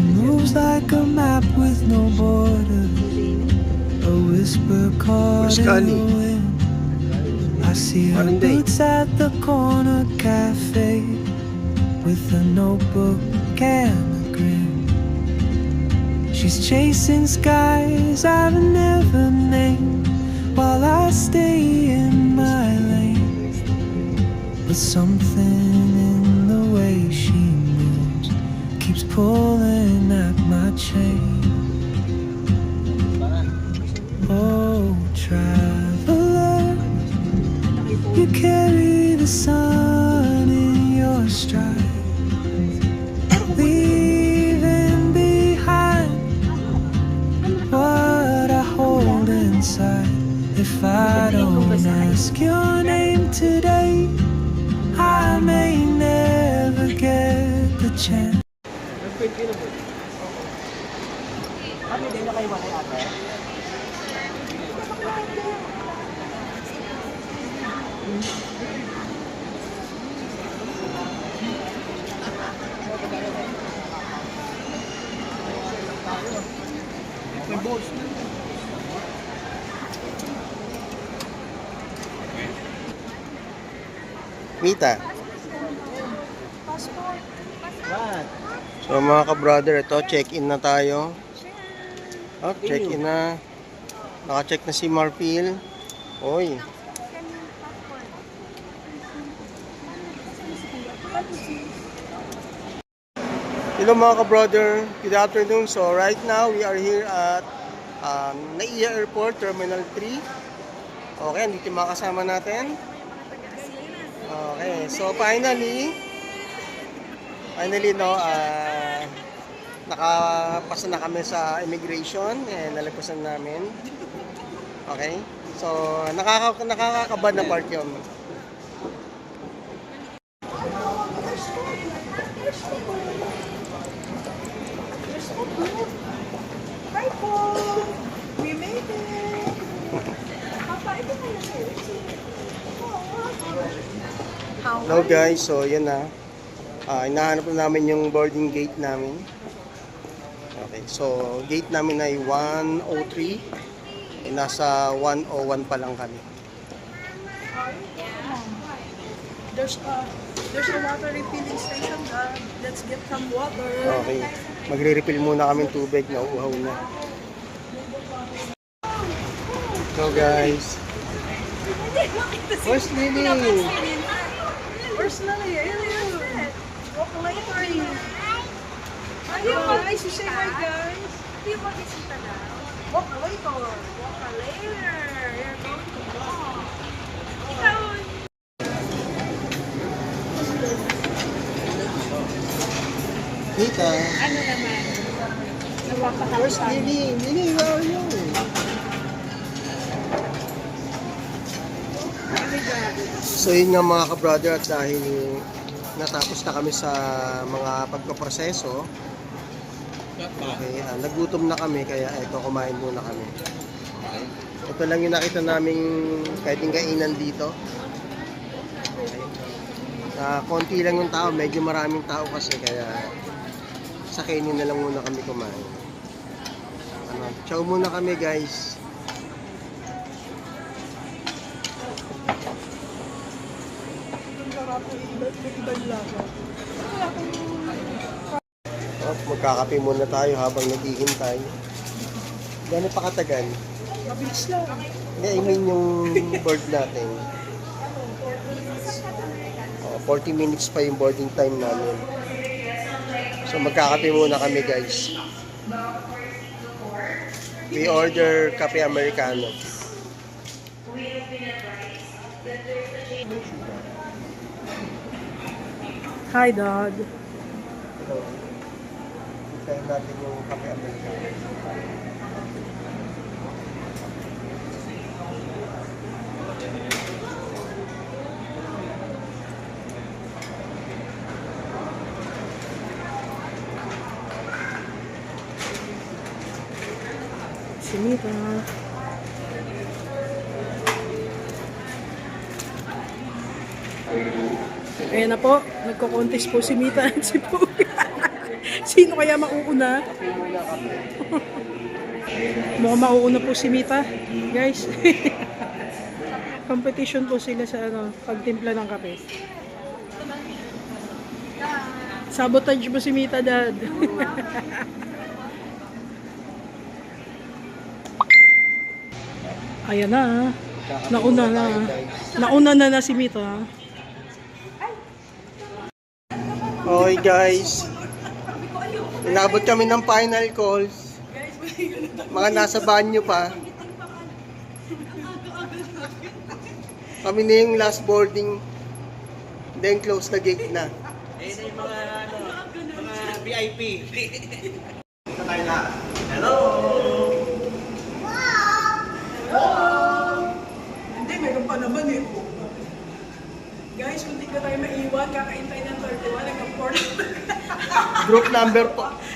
moves like a map with no border, a whisper caught in the wind. I see her boots at the corner cafe with a notebook and a grin. She's chasing skies I've never named while I stay in my lane. But something in the way she moves keeps pulling at my chain. Oh, traveler, you carry the sun in your stride, leaving behind what I hold inside. If I don't ask your name today, I may never get the chance. Mita. So mga ka-brother, ito check-in na tayo. Oh, check-in na. Naka-check na si Marfil. Oy. Hello mga ka-brother. Good afternoon. So right now we are here at Naiya Airport, Terminal 3. Okay, andito yung mga kasama natin. Okay, so finally no, nakapasa na kami sa immigration, nalagpasan namin. Okay, so nakakakabad na part yun. Hi po! We made it! Papa, ito na yun. Hello guys, so yan na. Hinahanap na namin yung boarding gate namin. Okay, so gate namin ay 103. Nasa 101 pa lang kami. There's a water refilling station. Let's get some water. Okay, magre-refill muna kami tubig na uhaw na. So guys, where's Lily? Where's Lily? Walk away, Tori. Hi, she say hi, guys. Walk away, Tori. Walk later. You're going to walk. Mita. Ano naman? Napapatapos Where's Lily? Lily, where are you? So yun nga mga ka-brother, at dahil natapos na kami sa mga pagpaproseso, okay, nagutom na kami, kaya eto, kumain muna kami. Okay. Ito lang yung nakita naming pwedeng kainan dito. Okay. Konti lang yung tao, medyo maraming tao kasi, kaya sa kainin na lang muna kami kumain. Ciao muna kami guys. Magkakape muna tayo habang naghihintay. Gano'n pa katagal? Mabilis lang. Hindi, I mean yung board natin. 40 minutes pa yung boarding time namin. So magkakape muna kami guys. We order kape Americano. Hi, dog. So, hintayin natin yung kape Americano. Sinita. Ayan na po, nagko-contest po si Mita at si Puga. Sino kaya mauuna? Kape muna, kape. Mukhang mauuna po si Mita, guys. Competition po sila sa pagtimpla ng kape. Sabotage mo si Mita, Dad. Ayan na. Nauna na. Nauna na si Mita. Okay guys. Inabot kami ng final calls. Mga nasa banyo pa. Kami na yung last boarding. Then close the gate na. Ayun yung mga VIP. Hindi, meron pa naman eh. Guys, kung di ka tayo maiwan, kakaintay ng 31, hanggang 4. Group number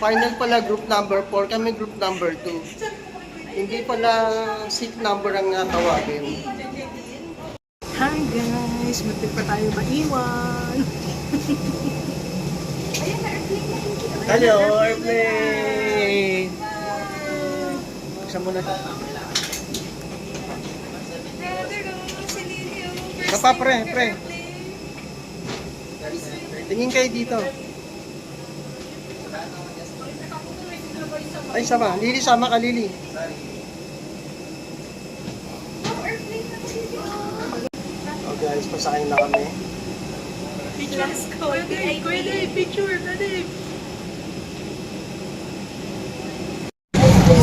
final pala group number 4. Kami group number 2. Hindi pala seat number ang natawagin. Hi guys, muntik pa tayo maiwan. Hello, airplane! Buksan mo na ito. Kapa pre. Tingin kayo dito. Ay, sama. Lili, sama ka, Lili. Oh guys, pasakay na kami. Kuya Dave, picture, Dave.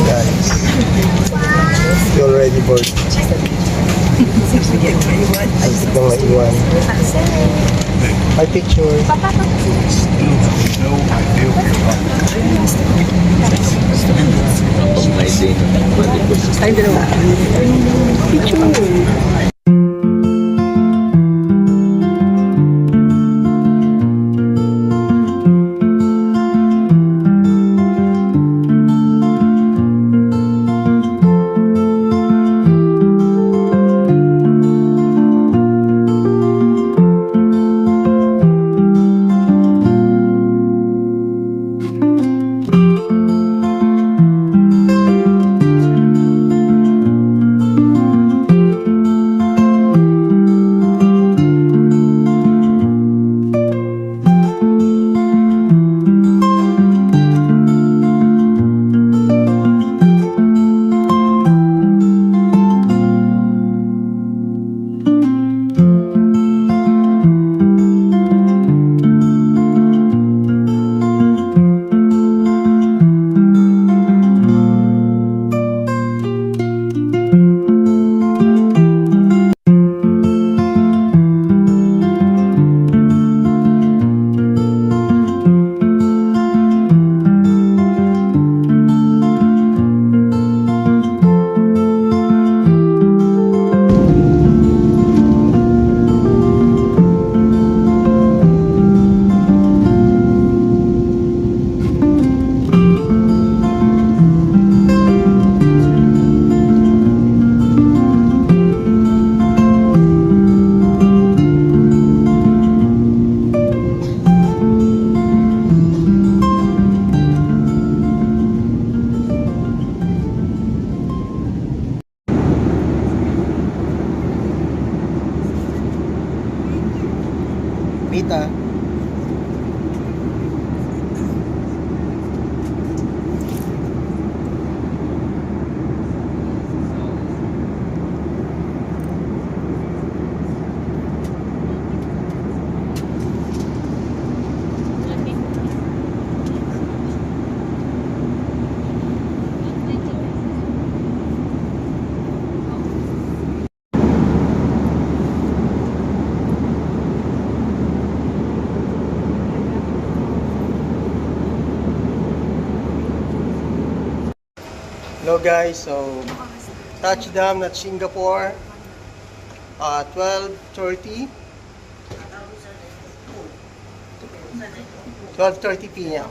Guys, you already board. Ay, siglang maiwan. My picture. Mita. Hello guys, so touchdown at Singapore 12:30 p.m.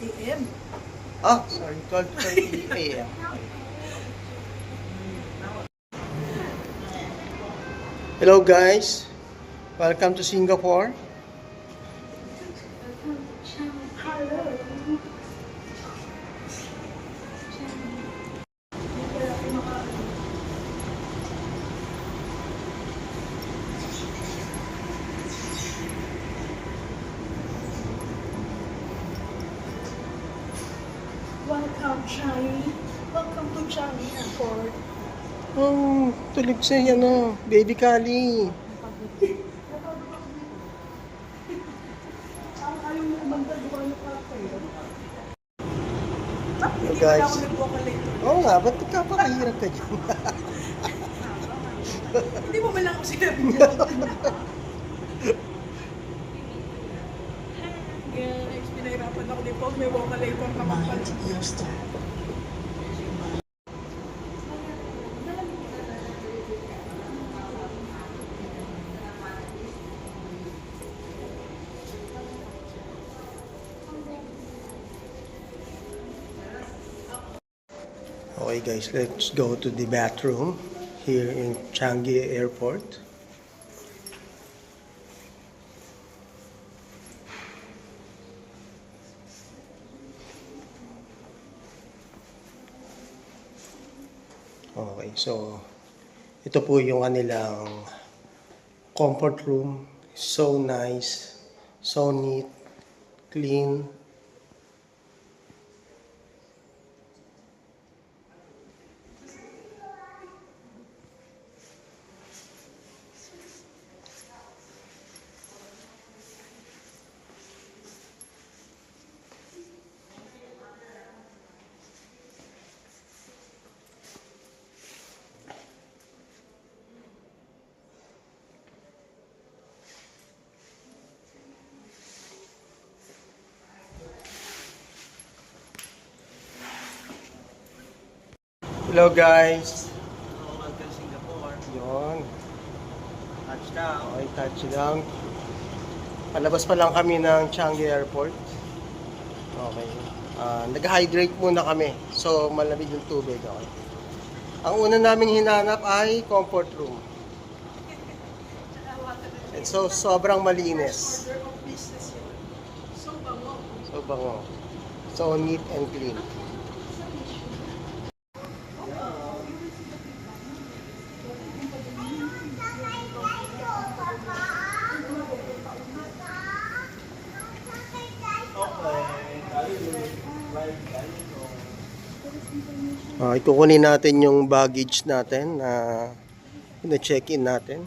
AM. Oh, sorry, 12:30 a.m. Hello guys, welcome to Singapore. Hello. Welcome, Changi. Welcome to Changi Airport. Oh, tulog siya, ano, baby Kali. Ang ayaw mo magdagawa ng cafe. Hey guys. Ako nag-vocalator. Oo nga, ba't nagkapakahirap ka dyan? Hindi mo ba lang ako sinabi niya? Guys, pinahirapan ako ni Pog. May vocalator naman pala. Okay guys, let's go to the bathroom here in Changi Airport. Okay, so ito po yung kanilang comfort room. So nice, so neat, clean. Hello guys. Welcome Singapore. Yun. Touchdown. Okay, touch lang. Palabas pa lang kami ng Changi Airport. Okay. Nag-hydrate muna kami. So, malamig yung tubig. Okay. Ang una naming hinanap ay comfort room. And so, sobrang malinis. Order of business yun. So, bango. So, bango. So, neat and clean. Ikukunin natin yung baggage natin na na-check-in natin.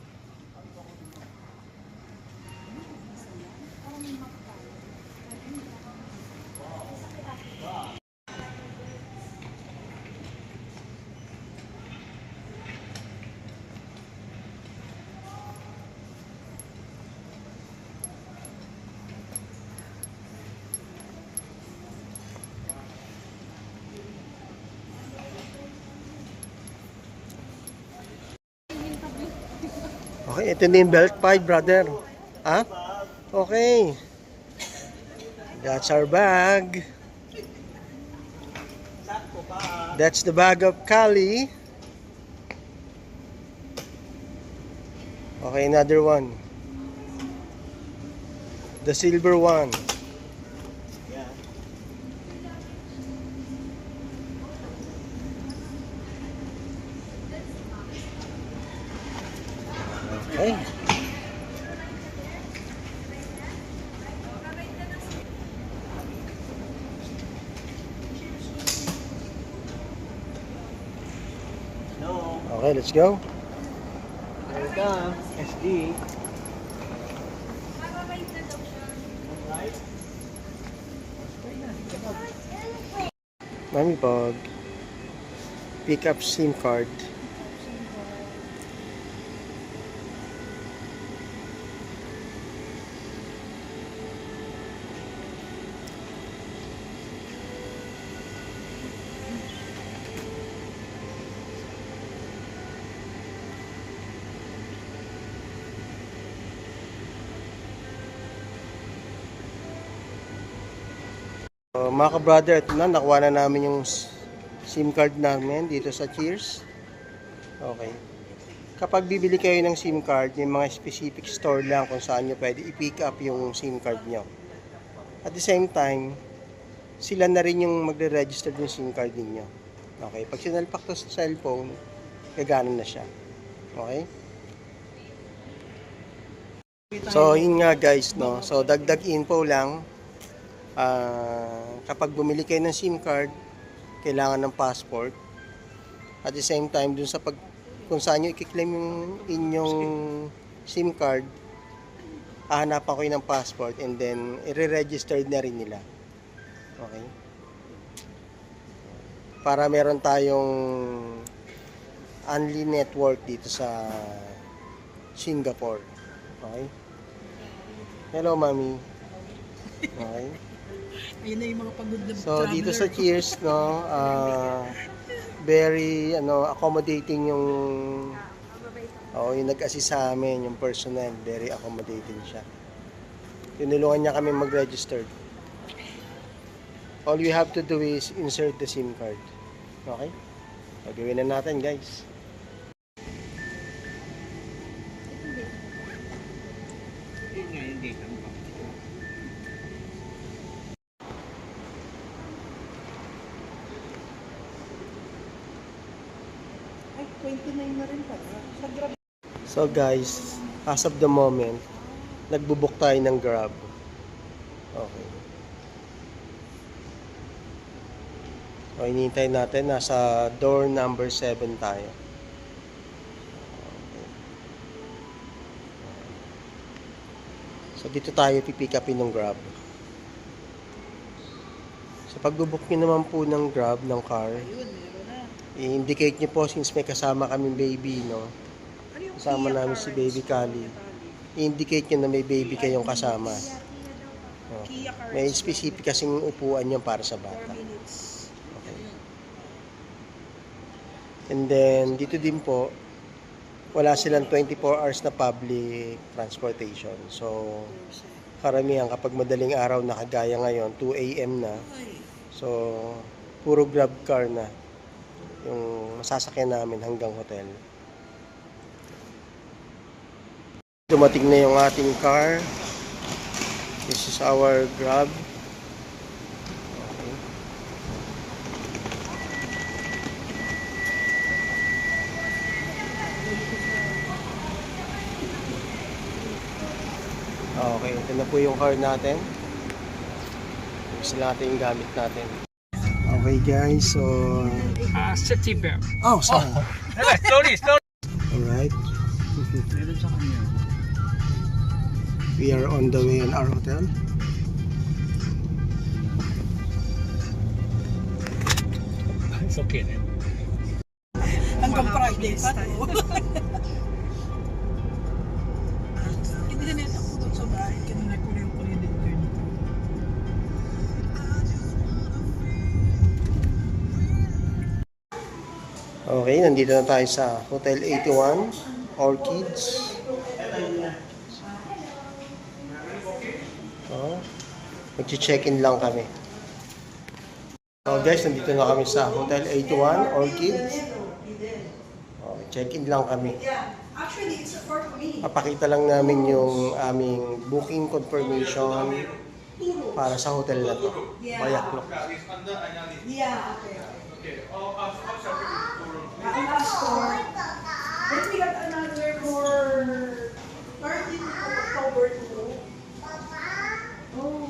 Okay, ito na yung belt pipe, brother. Ha? Okay. That's our bag. That's the bag of Kali. Okay, another one. The silver one. Yeah. Okay. No. Okay, let's go. There it comes. SD. Mami Pog. Pick up SIM card. So, mga ka-brother, ito na, nakuha na namin yung SIM card namin dito sa Cheers. Okay. Kapag bibili kayo ng SIM card, yung mga specific store lang kung saan nyo pwede i-pick up yung SIM card nyo. At the same time, sila na rin yung magre-register yung SIM card ninyo. Okay. Pag sinalpak to sa cellphone, gagana na siya. Okay. So, yun nga guys, no. So, dagdag info lang. Kapag bumili kayo ng SIM card, kailangan ng passport. At the same time, dun sa kung saan nyo i-claim yung inyong SIM card, hahanapan ko yun ng passport and then i-registered na rin nila. Okay? Para meron tayong only network dito sa Singapore. Okay? Hello, Mami. Okay? Ayun na yung mga pagod na So, dito sa Cheers, no, very, accommodating yung, yung nag-assist sa amin, yung personnel, very accommodating siya. Tinulungan niya kami mag-register. All we have to do is insert the SIM card. Okay? Gagawin na natin, guys. Ay, 29 na rin pala. Sa Grab. So guys, as of the moment, nagbubuk tayo ng Grab. Okay. So, hinihintay natin, nasa door number 7 tayo. Okay. So, dito tayo pipick upin ng Grab. So, pagbubuk nyo naman po ng Grab, ng car, Ayun, meron na. i-indicate nyo po since may kasama kaming baby, no? Ano yung Kasama Kia namin si cards? Baby Kali. I-indicate nyo na may baby kayong kasama. Okay. Kia cards. May specific kasing upuan yun para sa 4 bata. minutes. Okay. And then, dito din po, wala silang 24 hours na public transportation. So, karamihan kapag madaling araw na kagaya ngayon, 2 a.m. na. Ay, So, puro Grab car na yung masasakyan namin hanggang hotel. Dumating na yung ating car. This is our Grab. Okay. Okay, ito na po yung car natin. Ito natin yung gamit natin. Okay guys, so... Safety belt. Oh, sorry. Slowly. Alright. Meron sa kanya. We are on the way in our hotel. It's okay then. hanggang Friday pa. no? Hindi na nito ako doon sa bahay. Kanina ko yung credit card nito. Okay, nandito na tayo sa Hotel 81, Orchids. So, mag-check-in lang kami. So guys, nandito na kami sa Hotel 81, Orchids. Okay, check-in lang kami. Actually, it's for me. Papakita lang namin yung aming booking confirmation para sa hotel na to. Bayaklok. Yeah, okay. Ang last store. Then we got another for 13 October 2. Oh.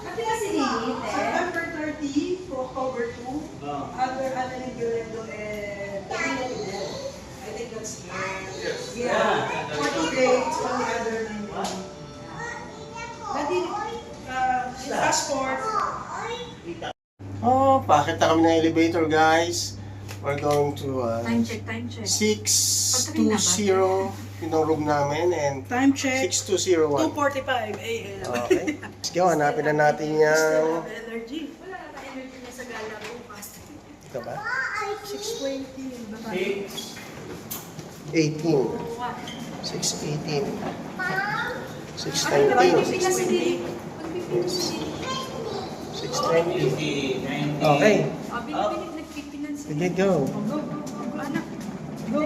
Pati kasi Lilith eh. September 30 to October 2. Under Annalyn Guerrero and Camilo Fidel. I think that's yeah. 40 days on the other 9 days. Nadi, passport. Oh, pakit na kami ng elevator guys. We're going to Time check. 620 yung room namin and Time check. 6201. 2:45 a.m. Okay. Let's go, hanapin na natin Still yung... have energy. Wala na energy niya sa gala bukas. Ito ba? 6:20. Baba. 18. 618. 619. Pagpipinas si Lilith. Pagpipinas si Lilith. 620. Okay. Binig nagpipinan si Sige, go. anak. Go.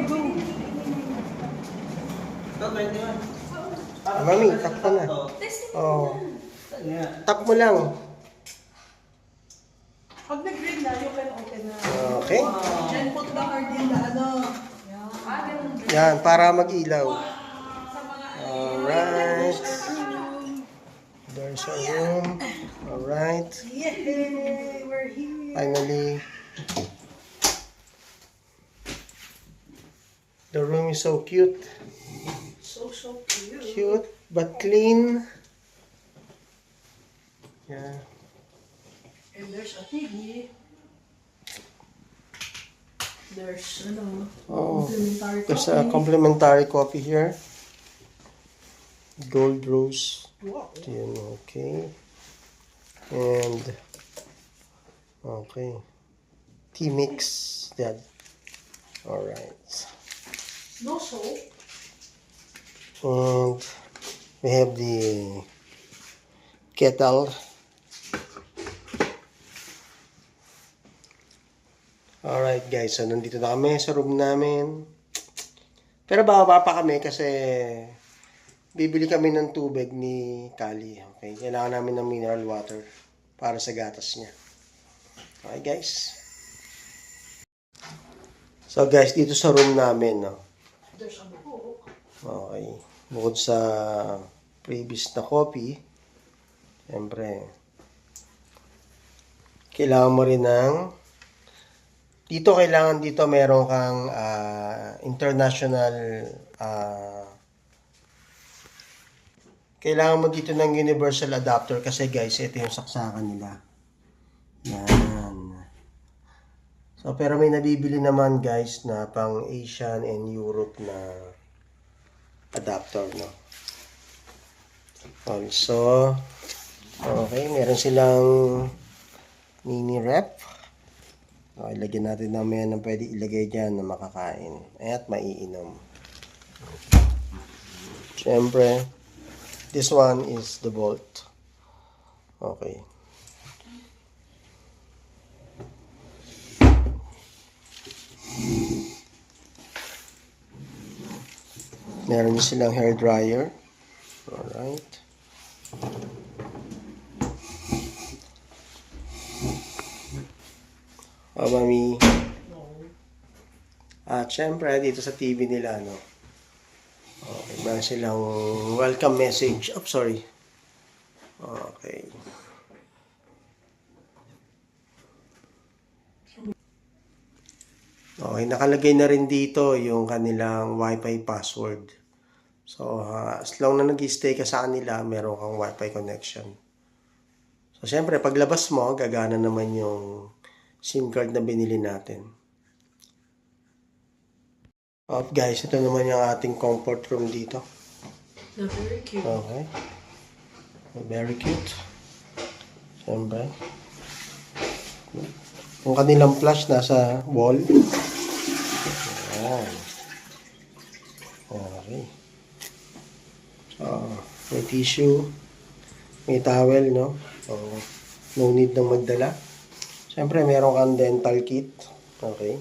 Mami, tap ko na. Testing Oh. Tap mo lang. Pag nag-green na, you can open na. Okay. Then put the card in the ano. ganun. Yan, para mag-ilaw. Alright. Door Here's our room. Alright. Yay! We're here! Finally. The room is so cute. So cute. Cute, but clean. Yeah. And there's a TV. There's, Oh, complimentary there's a coffee. complimentary coffee here. Gold Rose. Wow. Yun, okay. And, okay. Tea mix. That. Alright. No soap. And we have the kettle. Alright guys, so nandito na kami sa room namin. Pero bababa pa kami kasi bibili kami ng tubig ni Kali. Okay, kailangan namin ng mineral water para sa gatas niya. Okay guys. So guys, dito sa room namin, no. There's a book. Okay. Bukod sa previous na copy, siyempre, kailangan mo rin ng kailangan dito meron kang international kailangan mo dito ng universal adapter kasi guys, ito yung saksakan nila. Yan. So, pero may nabibili naman guys na pang Asian and Europe na adapter, no? Also, okay, meron silang mini rep. Okay, lagyan natin namin ng pwede ilagay dyan na makakain at maiinom. Siyempre, this one is the bolt. Okay. Meron din silang hair dryer. Alright. Oh, mami. At syempre, dito sa TV nila, no? Okay, meron silang welcome message. Oh, sorry. Okay. Okay, nakalagay na rin dito yung kanilang Wi-Fi password. So, as long na nag-stay ka sa kanila, meron kang Wi-Fi connection. So, syempre, paglabas mo, gagana naman yung SIM card na binili natin. Guys, ito naman yung ating comfort room dito. Very cute. Okay. Very cute. Siyempre. Yung kanilang flash nasa wall. Ayan. Okay. May tissue. May towel, no? So, no need nang magdala. Siyempre, meron kang dental kit. Okay.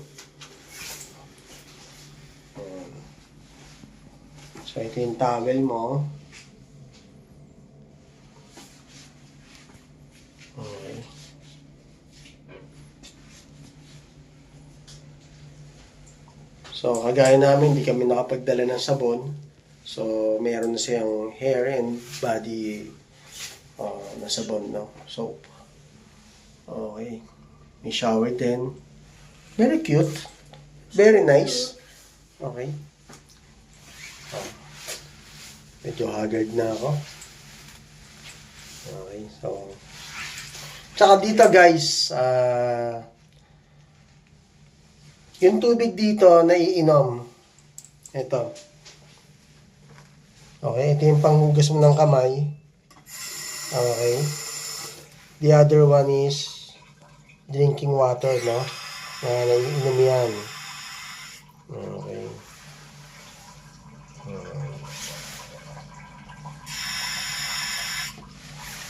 So, ito yung towel mo. Okay. So, kagaya namin, hindi kami nakapagdala ng sabon. So, meron na siyang hair and body na sabon, no? Soap. Okay. May shower din. Very cute. Very nice. Okay. Medyo haggard na ako. Okay, so. Tsaka dito guys, yung tubig dito na iinom. Ito. Okay, ito yung panghugas mo ng kamay. Okay. The other one is drinking water, no? Na naiinom yan. Okay.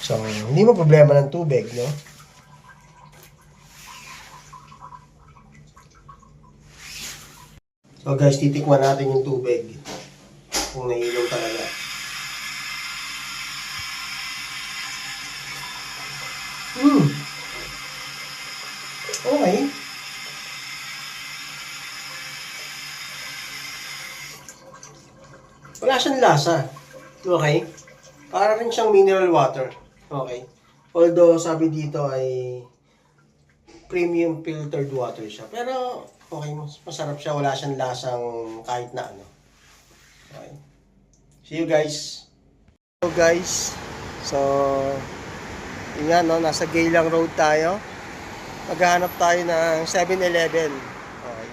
So, hindi mo problema ng tubig, no? So guys, titikman natin yung tubig. Kung naiinom talaga. Okay. Wala siyang lasa. Okay? Para rin siyang mineral water. Okay. Although sabi dito ay premium filtered water siya. Pero okay, masarap siya. Wala siyang lasang kahit na ano. Okay. See you guys. So guys, so yun nga, no, nasa Geylang Road tayo. Maghahanap tayo ng 7-Eleven. Okay.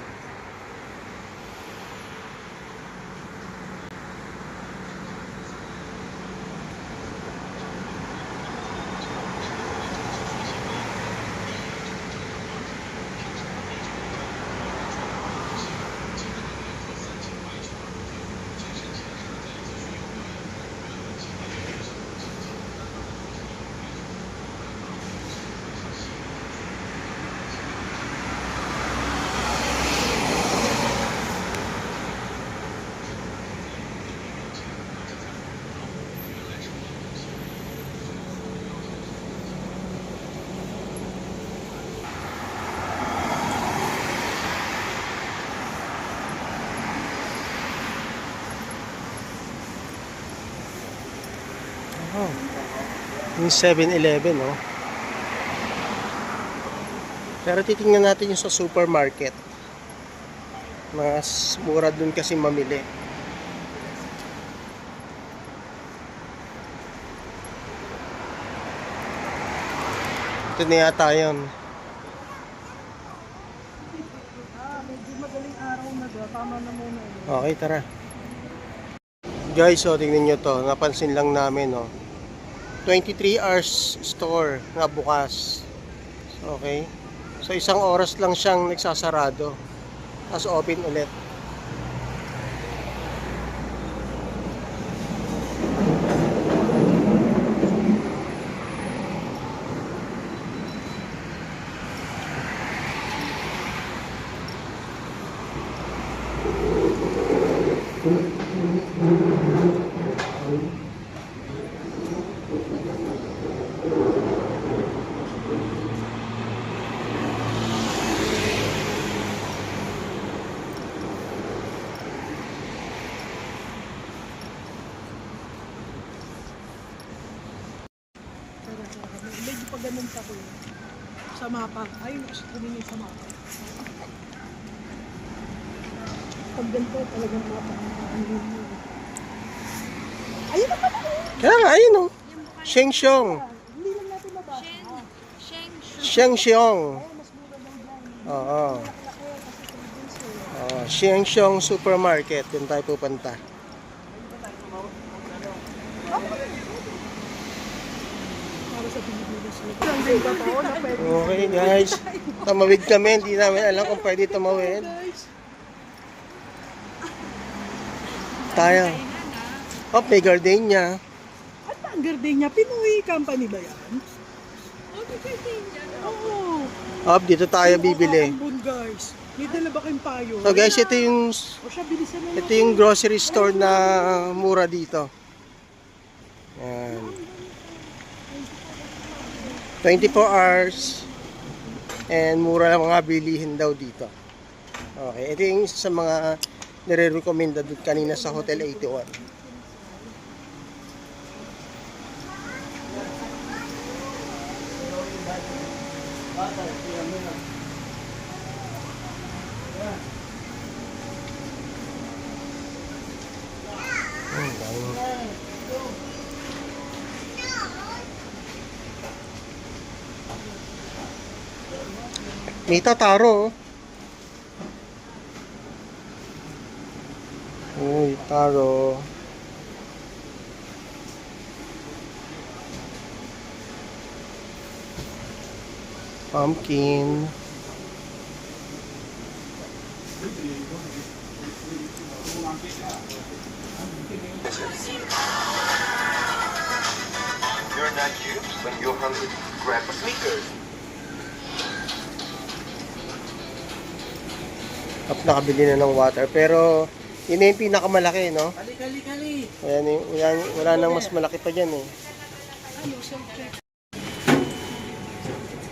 Oh, yung 7-Eleven, no? Pero titingnan natin yung sa supermarket. Mas mura dun kasi mamili. Ito na yata yun. Okay, tara. Guys, so tingnan nyo to. Napansin lang namin, no? 23 hours store na bukas. Okay. So isang oras lang siyang nagsasarado. Tapos open ulit. Medyo pa ganun pa ko sa mapa. Ayun, gusto ko din yung sa mapa. Pag ganito, talagang mapa. Ayun na pala. Kaya nga, ayun, no? Shengxiong. Hindi lang natin mabasa. Shengxiong. Oo. Shengxiong Supermarket. Doon tayo pupunta. Para sa Pilipinas. Hindi ba tao na pwede? Okay, guys. Tumawid kami. Hindi namin alam kung pwede tumawid. Tayo. Oh, may gardenia. At ang gardenia, Pinoy company ba yan? Oo. Oh, dito tayo bibili. Ambon, guys. May dala ba kayong payo? So guys, ito yung O siya, bilisan na ito yung grocery store na mura dito. Yan. 24 hours and mura lang mga bilihin daw dito. Okay, ito yung isa sa mga nire-recommenda doon kanina sa Hotel 81. May tataro. Uy, taro. Pumpkin. You're not you. When you're hungry, grab a Snickers. At nakabili na ng water. Pero, yun na yung pinakamalaki, no? Kali. Wala nang mas malaki pa dyan, eh.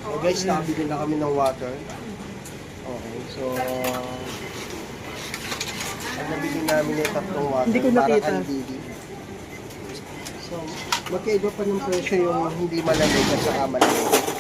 So guys, nakabili na kami ng water. Okay, so... ang nabili namin yung tatlong water. Hindi ko para nakita. kay Didi. So, Magkaiba pa ng presyo yung hindi malamig at saka malamig.